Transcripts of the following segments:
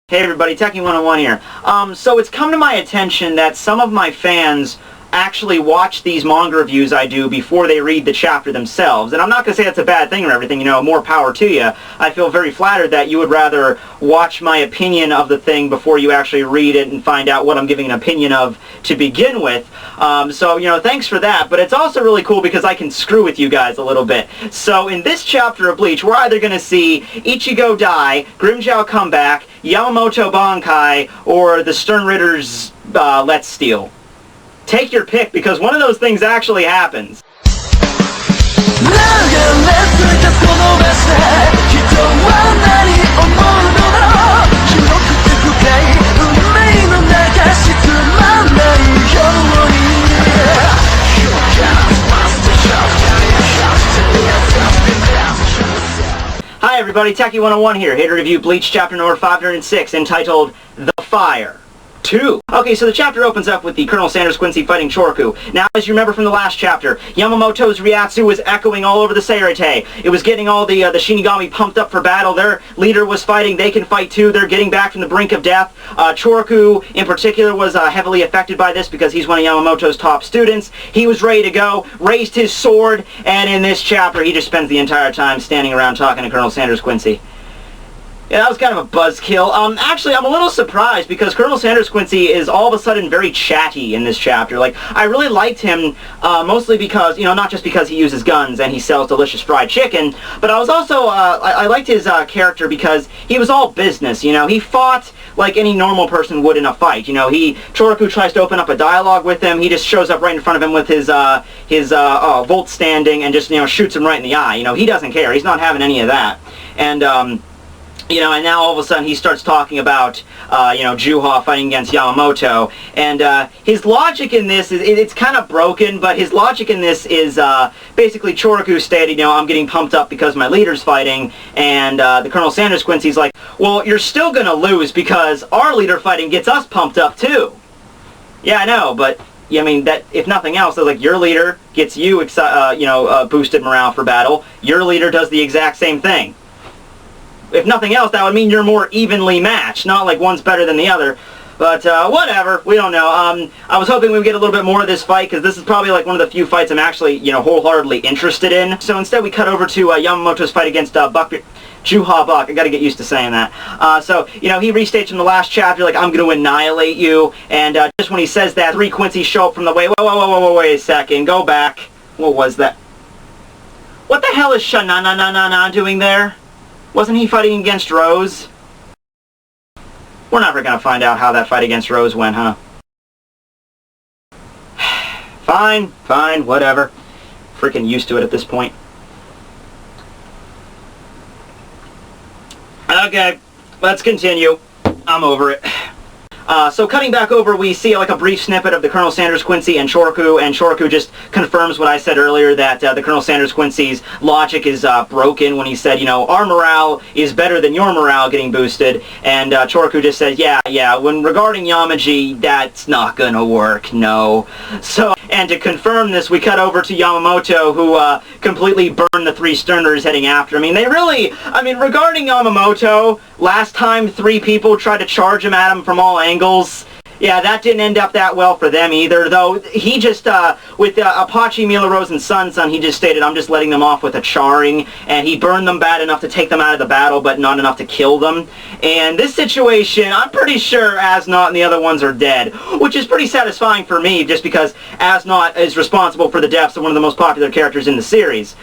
Hey everybody, Tekking101 here. So it's come to my attention that some of my fans actually watch these manga reviews I do before they read the chapter themselves. And I'm not going to say that's a bad thing or everything, more power to you. I feel very flattered that you would rather watch my opinion of the thing before you actually read it and find out what I'm giving an opinion of to begin with. So, thanks for that. But it's also really cool because I can screw with you guys a little bit. So in this chapter of Bleach, we're either going to see Ichigo die, Grimmjow come back, Yamamoto Bankai, or the Stern Ritter's Let's Steal. Take your pick, because one of those things actually happens. Hi everybody, Tekking101 here, here to review Bleach chapter number 506, entitled The Fire 2. Okay, so the chapter opens up with the Colonel Sanders Quincy fighting Choroku. Now, as you remember from the last chapter, Yamamoto's Ryatsu was echoing all over the Seirete. It was getting all the Shinigami pumped up for battle. Their leader was fighting. They can fight too. They're getting back from the brink of death. Choroku, in particular, was heavily affected by this because he's one of Yamamoto's top students. He was ready to go, raised his sword, and in this chapter, he just spends the entire time standing around talking to Colonel Sanders Quincy. Yeah, that was kind of a buzzkill. Actually, I'm a little surprised because Colonel Sanders Quincy is all of a sudden very chatty in this chapter. Like, I really liked him, mostly because, not just because he uses guns and he sells delicious fried chicken, but I was also, I liked his character because he was all business, He fought like any normal person would in a fight, Choroku tries to open up a dialogue with him, he just shows up right in front of him with his Volt standing and just, shoots him right in the eye. He doesn't care. He's not having any of that. And, and now all of a sudden he starts talking about, Juha fighting against Yamamoto, and his logic in this is, it's kind of broken, but his logic in this is basically Choroku stated, I'm getting pumped up because my leader's fighting, and the Colonel Sanders Quincy's like, well, you're still gonna lose because our leader fighting gets us pumped up too. Yeah, I know, but that if nothing else, like your leader gets you, boosted morale for battle. Your leader does the exact same thing. If nothing else, that would mean you're more evenly matched, not like one's better than the other. But, whatever, we don't know. I was hoping we would get a little bit more of this fight, because this is probably like one of the few fights I'm actually, wholeheartedly interested in. So instead we cut over to Yamamoto's fight against Juha Buck. I gotta get used to saying that. So, he restates from the last chapter, like, I'm gonna annihilate you, and just when he says that, 3 Quincies show up from the way. Whoa, wait a second, go back. What was that? What the hell is Sha-na-na-na-na-na doing there? Wasn't he fighting against Rose? We're never gonna find out how that fight against Rose went, huh? Fine, whatever. Freaking used to it at this point. Okay, let's continue. I'm over it. So cutting back over, we see like a brief snippet of the Colonel Sanders Quincy and Choroku just confirms what I said earlier, that the Colonel Sanders Quincy's logic is broken when he said, our morale is better than your morale getting boosted, and Choroku just says, yeah, when regarding Yamaji, that's not gonna work, no. So, and to confirm this, we cut over to Yamamoto, who completely burned the 3 Sterners heading after him. Regarding Yamamoto, last time 3 people tried to charge him at him from all angles. Yeah, that didn't end up that well for them either, though he just, with Apache, Mila Rose, and Sun, he just stated, I'm just letting them off with a charring, and he burned them bad enough to take them out of the battle, but not enough to kill them. And this situation, I'm pretty sure Asnot and the other ones are dead, which is pretty satisfying for me, just because Asnot is responsible for the deaths of one of the most popular characters in the series.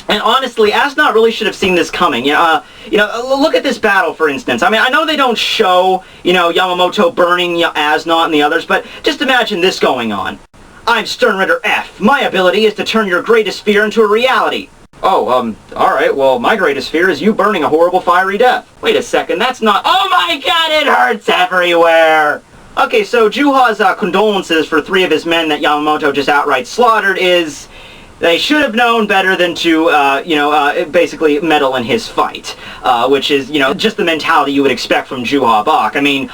And honestly, Asnot really should have seen this coming. Look at this battle, for instance. I know they don't show, Yamamoto burning Asnot and the others, but just imagine this going on. I'm Stern Ritter F. My ability is to turn your greatest fear into a reality. Oh, alright, well, my greatest fear is you burning a horrible fiery death. Wait a second, that's not— oh my god, it hurts everywhere! Okay, so Juha's condolences for 3 of his men that Yamamoto just outright slaughtered is— They should have known better than to, basically meddle in his fight, which is, just the mentality you would expect from Juha Bach. I mean,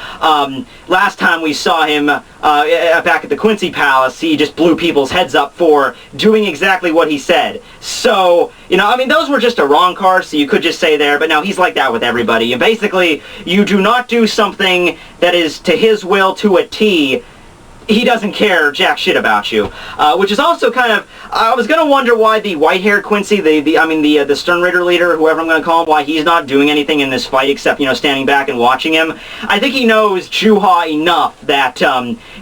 last time we saw him back at the Quincy Palace, he just blew people's heads up for doing exactly what he said. So, those were just a wrong card, so you could just say there, but no, he's like that with everybody. And basically, you do not do something that is to his will to a T, he doesn't care jack shit about you, which is also kind of, I was going to wonder why the white-haired Quincy, the Stern Raider leader, whoever I'm going to call him, why he's not doing anything in this fight except, standing back and watching him. I think he knows Juha enough that,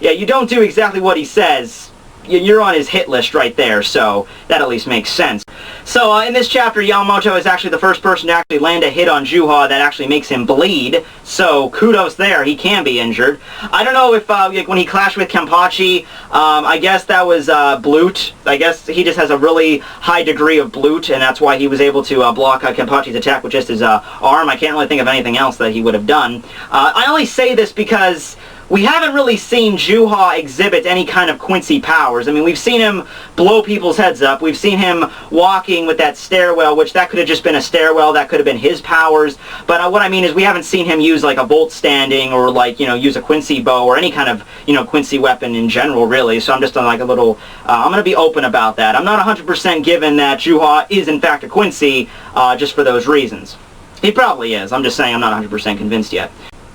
you don't do exactly what he says. You're on his hit list right there, so that at least makes sense. So in this chapter, Yamamoto is actually the first person to actually land a hit on Juha that actually makes him bleed, so kudos there, he can be injured. I don't know if, when he clashed with Kenpachi, I guess that was Bleach. I guess he just has a really high degree of Bleach, and that's why he was able to block Kenpachi's attack with just his arm. I can't really think of anything else that he would have done. I only say this because we haven't really seen Juha exhibit any kind of Quincy powers. I mean, we've seen him blow people's heads up. We've seen him walking with that stairwell, which that could have just been a stairwell. That could have been his powers. But what I mean is we haven't seen him use like a bolt standing or like, use a Quincy bow or any kind of, Quincy weapon in general, really. So I'm just on like a little, I'm going to be open about that. I'm not 100% given that Juha is in fact a Quincy, just for those reasons. He probably is. I'm just saying I'm not 100% convinced yet.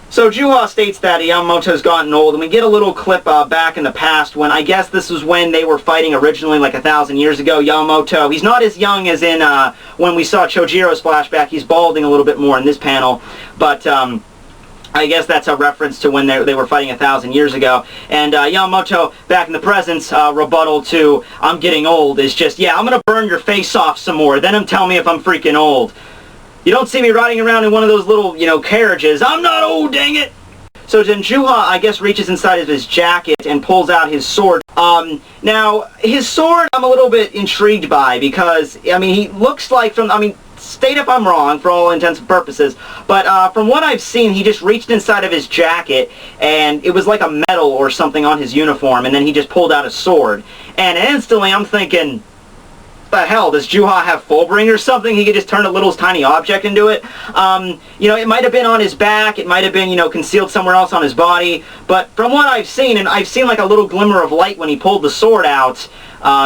So Juha states that Yamamoto's gotten old, and we get a little clip back in the past when I guess this was when they were fighting originally like 1,000 years ago. Yamamoto, he's not as young as in when we saw Chojiro's flashback. He's balding a little bit more in this panel, but I guess that's a reference to when they were fighting 1,000 years ago. And Yamamoto, back in the present, rebuttal to I'm getting old is just, yeah, I'm going to burn your face off some more, then tell me if I'm freaking old. You don't see me riding around in one of those little, carriages. I'm not old, dang it! So then Juha, I guess, reaches inside of his jacket and pulls out his sword. Now, his sword I'm a little bit intrigued by because, he looks like state if I'm wrong for all intents and purposes, but from what I've seen, he just reached inside of his jacket and it was like a medal or something on his uniform, and then he just pulled out a sword. And instantly I'm thinking, the hell, does Juha have Fullbring or something? He could just turn a little tiny object into it. It might have been on his back, it might have been, concealed somewhere else on his body, but from what I've seen, and I've seen like a little glimmer of light when he pulled the sword out,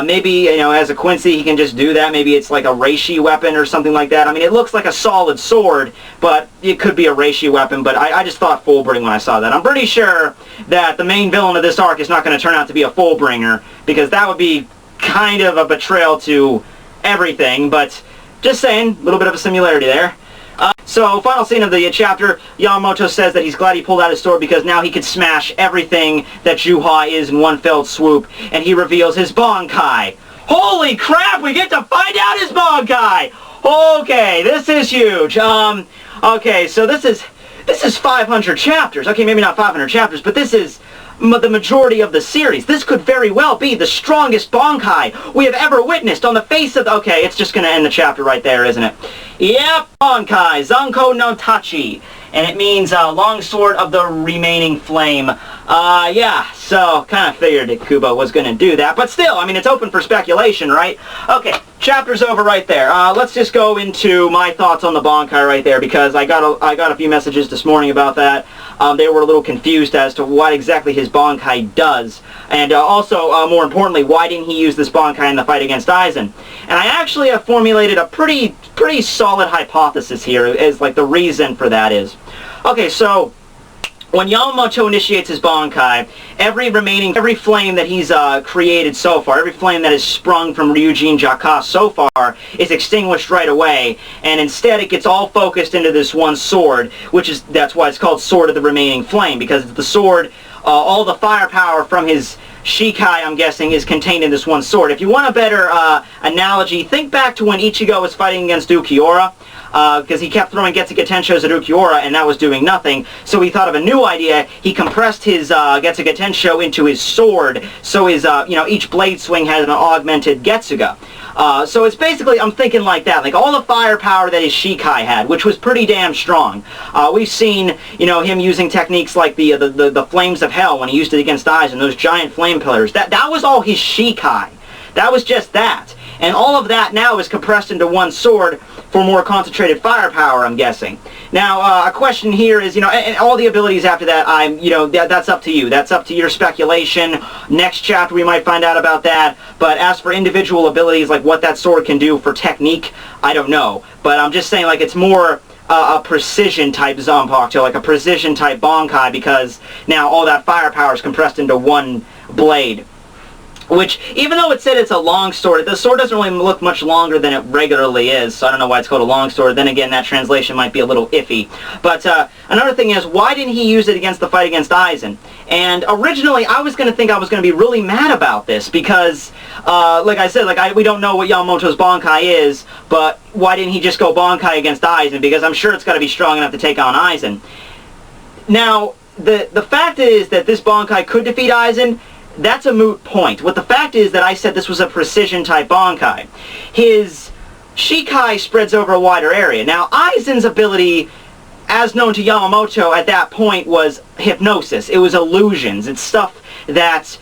maybe, as a Quincy, he can just do that. Maybe it's like a reishi weapon or something like that. It looks like a solid sword, but it could be a reishi weapon, but I just thought Fullbring when I saw that. I'm pretty sure that the main villain of this arc is not going to turn out to be a Fullbringer, because that would be kind of a betrayal to everything, but just saying, a little bit of a similarity there. So, final scene of the chapter, Yamamoto says that he's glad he pulled out his sword because now he could smash everything that Juha is in one fell swoop, and he reveals his Bankai. Holy crap, we get to find out his Bankai! Okay, this is huge. Okay, so this is 500 chapters. Okay, maybe not 500 chapters, but this is the majority of the series. This could very well be the strongest Bankai we have ever witnessed on the face of the... Okay, it's just going to end the chapter right there, isn't it? Yep, Bankai, Zanko no Tachi. And it means longsword of the remaining flame. Yeah, so kind of figured that Kubo was going to do that. But still, it's open for speculation, right? Okay, chapter's over right there. Let's just go into my thoughts on the Bankai right there, because I got a few messages this morning about that. They were a little confused as to what exactly his Bankai does. And also, more importantly, why didn't he use this Bankai in the fight against Aizen? And I actually have formulated a pretty solid hypothesis here as like the reason for that is. Okay, so when Yamamoto initiates his Bankai, every flame that he's created so far, every flame that has sprung from Ryujin Jaka so far is extinguished right away, and instead it gets all focused into this one sword, that's why it's called Sword of the Remaining Flame, because it's the sword, all the firepower from his Shikai, I'm guessing, is contained in this one sword. If you want a better analogy, think back to when Ichigo was fighting against Ukiura, because he kept throwing Getsuga Tenshos at Ukiura, and that was doing nothing. So he thought of a new idea. He compressed his Getsuga Tensho into his sword, so his, each blade swing has an augmented Getsuga. So it's basically, I'm thinking like that, like all the firepower that his Shikai had, which was pretty damn strong. We've seen, him using techniques like the Flames of Hell when he used it against Aizen, those giant flame pillars. That was all his Shikai. That was just that. And all of that now is compressed into one sword for more concentrated firepower, I'm guessing. Now, a question here is, and all the abilities after that, that's up to you. That's up to your speculation. Next chapter we might find out about that. But as for individual abilities, like what that sword can do for technique, I don't know. But I'm just saying, like, it's more a precision type Zanpakuto, like a precision type Bankai, because now all that firepower is compressed into one blade. Which, even though it said it's a long sword, the sword doesn't really look much longer than it regularly is, so I don't know why it's called a long sword. Then again, that translation might be a little iffy. But another thing is, why didn't he use it against the fight against Aizen? And originally, I was going to think I was going to be really mad about this, because, like I said, we don't know what Yamamoto's Bankai is, but why didn't he just go Bankai against Aizen? Because I'm sure it's got to be strong enough to take on Aizen. Now, the fact is that this Bankai could defeat Aizen. That's a moot point. What the fact is that I said this was a precision-type Bankai. His Shikai spreads over a wider area. Now, Aizen's ability, as known to Yamamoto at that point, was hypnosis. It was illusions. It's stuff that,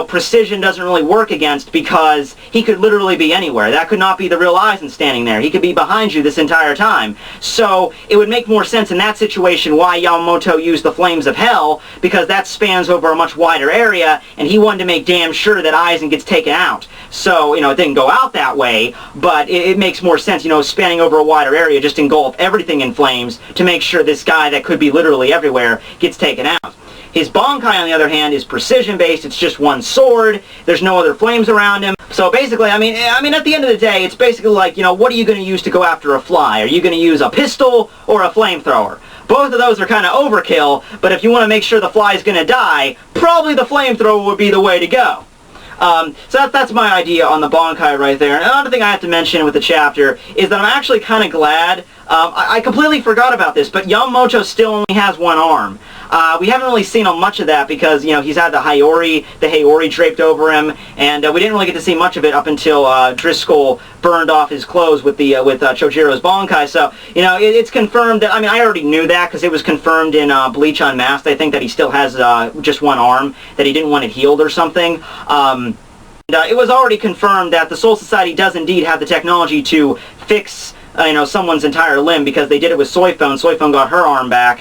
precision doesn't really work against, because he could literally be anywhere. That could not be the real Aizen standing there. He could be behind you this entire time. So it would make more sense in that situation why Yamamoto used the Flames of Hell, because that spans over a much wider area, and he wanted to make damn sure that Aizen gets taken out. So, it didn't go out that way, but it makes more sense, spanning over a wider area, just engulf everything in flames to make sure this guy that could be literally everywhere gets taken out. His Bankai, on the other hand, is precision-based. It's just one sword. There's no other flames around him. So basically, I mean, at the end of the day, it's basically like, what are you going to use to go after a fly? Are you going to use a pistol or a flamethrower? Both of those are kind of overkill, but if you want to make sure the fly is going to die, probably the flamethrower would be the way to go. So that's my idea on the Bankai right there. And another thing I have to mention with the chapter is that I'm actually kind of glad. I completely forgot about this, but Yamamoto still only has one arm. We haven't really seen much of that because, he's had the Hayori draped over him, and we didn't really get to see much of it up until Driscoll burned off his clothes with Chojiro's Bankai. So, it's confirmed that, I already knew that because it was confirmed in Bleach Unmasked, I think, that he still has just one arm, that he didn't want it healed or something. It was already confirmed that the Soul Society does indeed have the technology to fix someone's entire limb, because they did it with Soifone. Soifone got her arm back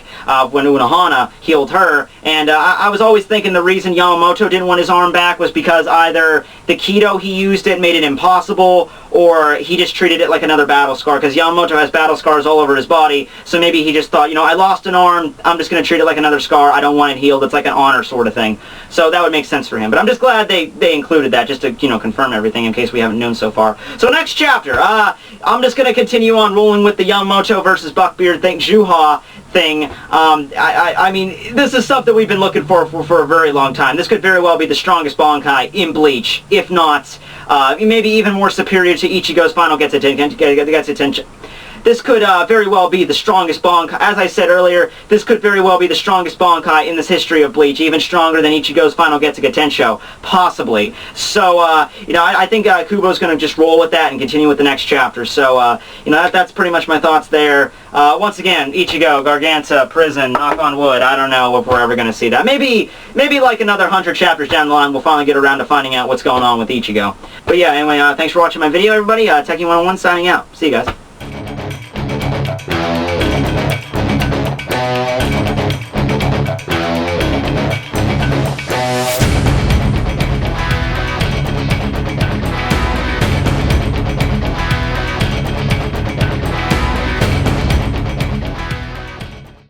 when Unohana healed her. And I was always thinking the reason Yamamoto didn't want his arm back was because either the Kido he used it made it impossible, or he just treated it like another battle scar, because Yamamoto has battle scars all over his body, so maybe he just thought, I lost an arm, I'm just going to treat it like another scar, I don't want it healed, it's like an honor sort of thing. So that would make sense for him. But I'm just glad they included that, just to, confirm everything in case we haven't known so far. So next chapter, I'm just going to continue on rolling with the Yamamoto versus Buckbeard Juha thing. I mean, this is stuff that we've been looking for a very long time. This could very well be the strongest Bankai in Bleach, if not, maybe even more superior to Ichigo's final gets attention. This could very well be the strongest Bankai. As I said earlier, this could very well be the strongest Bankai in this history of Bleach, even stronger than Ichigo's final Getsuga Tensho, possibly. So, I think Kubo's going to just roll with that and continue with the next chapter. So, that's pretty much my thoughts there. Once again, Ichigo, Garganta, prison, knock on wood. I don't know if we're ever going to see that. Maybe like another 100 chapters down the line, we'll finally get around to finding out what's going on with Ichigo. But yeah, anyway, thanks for watching my video, everybody. Tekking101 signing out. See you guys.